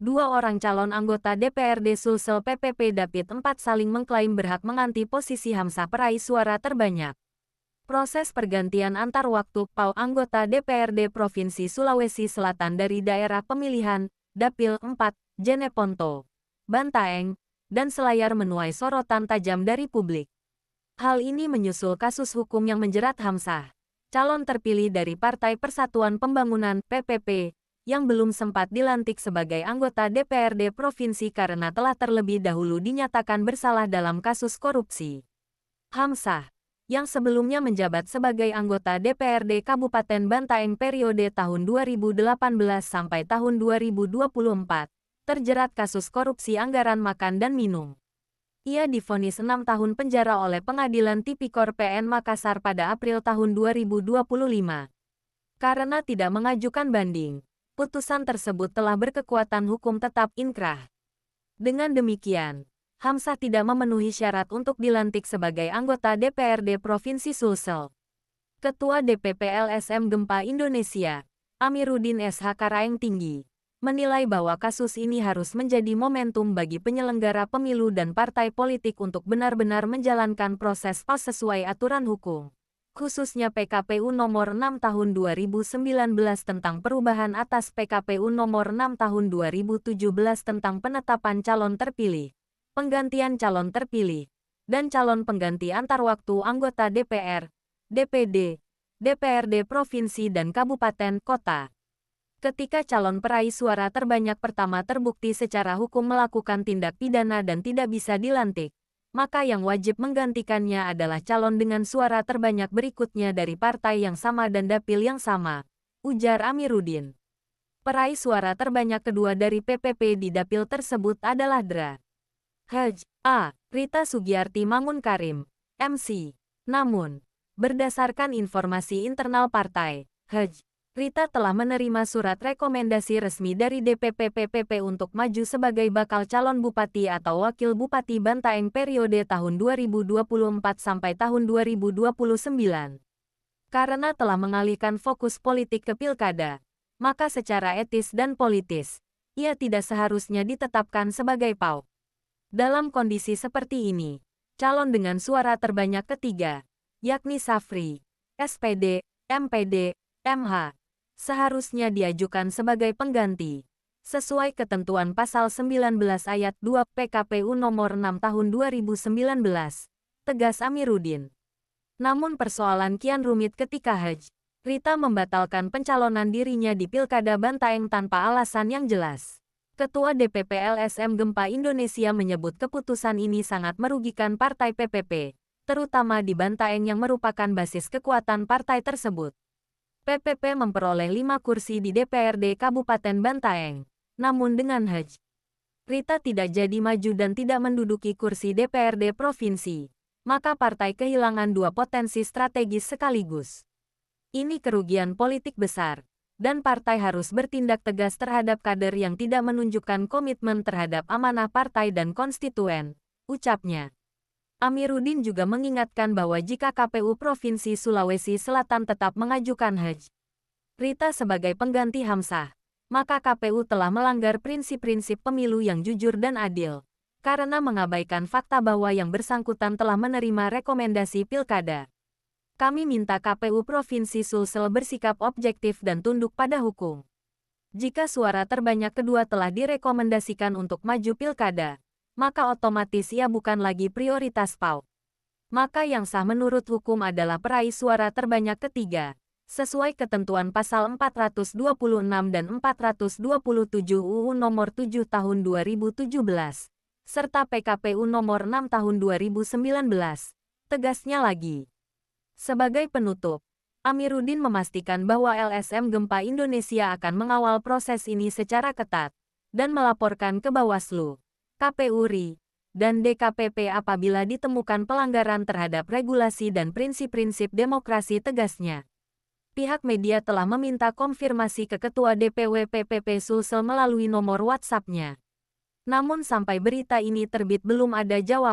Dua orang calon anggota DPRD Sulsel PPP Dapil 4 saling mengklaim berhak mengganti posisi Hamzah peraih suara terbanyak. Proses pergantian antar waktu PAU anggota DPRD Provinsi Sulawesi Selatan dari daerah pemilihan Dapil 4, Jeneponto, Bantaeng, dan Selayar menuai sorotan tajam dari publik. Hal ini menyusul kasus hukum yang menjerat Hamzah, calon terpilih dari Partai Persatuan Pembangunan (PPP), yang belum sempat dilantik sebagai anggota DPRD Provinsi karena telah terlebih dahulu dinyatakan bersalah dalam kasus korupsi. Hamzah, yang sebelumnya menjabat sebagai anggota DPRD Kabupaten Bantaeng periode tahun 2018 sampai tahun 2024, terjerat kasus korupsi anggaran makan dan minum. Ia divonis 6 tahun penjara oleh Pengadilan Tipikor PN Makassar pada April tahun 2025. Karena tidak mengajukan banding, putusan tersebut telah berkekuatan hukum tetap inkrah. Dengan demikian, Hamzah tidak memenuhi syarat untuk dilantik sebagai anggota DPRD Provinsi Sulsel. Ketua DPP LSM Gempa Indonesia, Amiruddin SH Karaeng Tinggi, menilai bahwa kasus ini harus menjadi momentum bagi penyelenggara pemilu dan partai politik untuk benar-benar menjalankan proses PAS sesuai aturan hukum. Khususnya PKPU Nomor 6 Tahun 2019 tentang perubahan atas PKPU Nomor 6 Tahun 2017 tentang penetapan calon terpilih, penggantian calon terpilih, dan calon pengganti antar waktu anggota DPR, DPD, DPRD Provinsi dan Kabupaten Kota. Ketika calon peraih suara terbanyak pertama terbukti secara hukum melakukan tindak pidana dan tidak bisa dilantik, maka yang wajib menggantikannya adalah calon dengan suara terbanyak berikutnya dari partai yang sama dan dapil yang sama, ujar Amiruddin. Peraih suara terbanyak kedua dari PPP di dapil tersebut adalah Dra. Hj. A. Rita Sugiyarti Mangunkarim, MC. Namun, berdasarkan informasi internal partai, Hj. Rita telah menerima surat rekomendasi resmi dari DPP PPP untuk maju sebagai bakal calon bupati atau wakil bupati Bantaeng periode tahun 2024 sampai tahun 2029. Karena telah mengalihkan fokus politik ke pilkada, maka secara etis dan politis, ia tidak seharusnya ditetapkan sebagai PAU. Dalam kondisi seperti ini, calon dengan suara terbanyak ketiga, yakni Safri, SPD, MPD, MH, seharusnya diajukan sebagai pengganti, sesuai ketentuan Pasal 19 Ayat 2 PKPU Nomor 6 Tahun 2019, tegas Amiruddin. Namun persoalan kian rumit ketika Hj. Rita membatalkan pencalonan dirinya di Pilkada Bantaeng tanpa alasan yang jelas. Ketua DPP LSM Gempa Indonesia menyebut keputusan ini sangat merugikan partai PPP, terutama di Bantaeng yang merupakan basis kekuatan partai tersebut. PPP memperoleh 5 kursi di DPRD Kabupaten Bantaeng. Namun dengan Hj. Rita tidak jadi maju dan tidak menduduki kursi DPRD Provinsi, maka partai kehilangan 2 potensi strategis sekaligus. Ini kerugian politik besar, dan partai harus bertindak tegas terhadap kader yang tidak menunjukkan komitmen terhadap amanah partai dan konstituen, ucapnya. Amiruddin juga mengingatkan bahwa jika KPU Provinsi Sulawesi Selatan tetap mengajukan Hj. Rita sebagai pengganti Hamzah, maka KPU telah melanggar prinsip-prinsip pemilu yang jujur dan adil, karena mengabaikan fakta bahwa yang bersangkutan telah menerima rekomendasi pilkada. Kami minta KPU Provinsi Sulsel bersikap objektif dan tunduk pada hukum. Jika suara terbanyak kedua telah direkomendasikan untuk maju pilkada, maka otomatis ia bukan lagi prioritas PAU. Maka yang sah menurut hukum adalah peraih suara terbanyak ketiga, sesuai ketentuan Pasal 426 dan 427 UU Nomor 7 Tahun 2017, serta PKPU Nomor 6 Tahun 2019, tegasnya lagi. Sebagai penutup, Amiruddin memastikan bahwa LSM Gempa Indonesia akan mengawal proses ini secara ketat, dan melaporkan ke Bawaslu, KPU RI, dan DKPP apabila ditemukan pelanggaran terhadap regulasi dan prinsip-prinsip demokrasi, tegasnya. Pihak media telah meminta konfirmasi ke Ketua DPW PPP Sulsel melalui nomor WhatsApp-nya. Namun sampai berita ini terbit belum ada jawaban.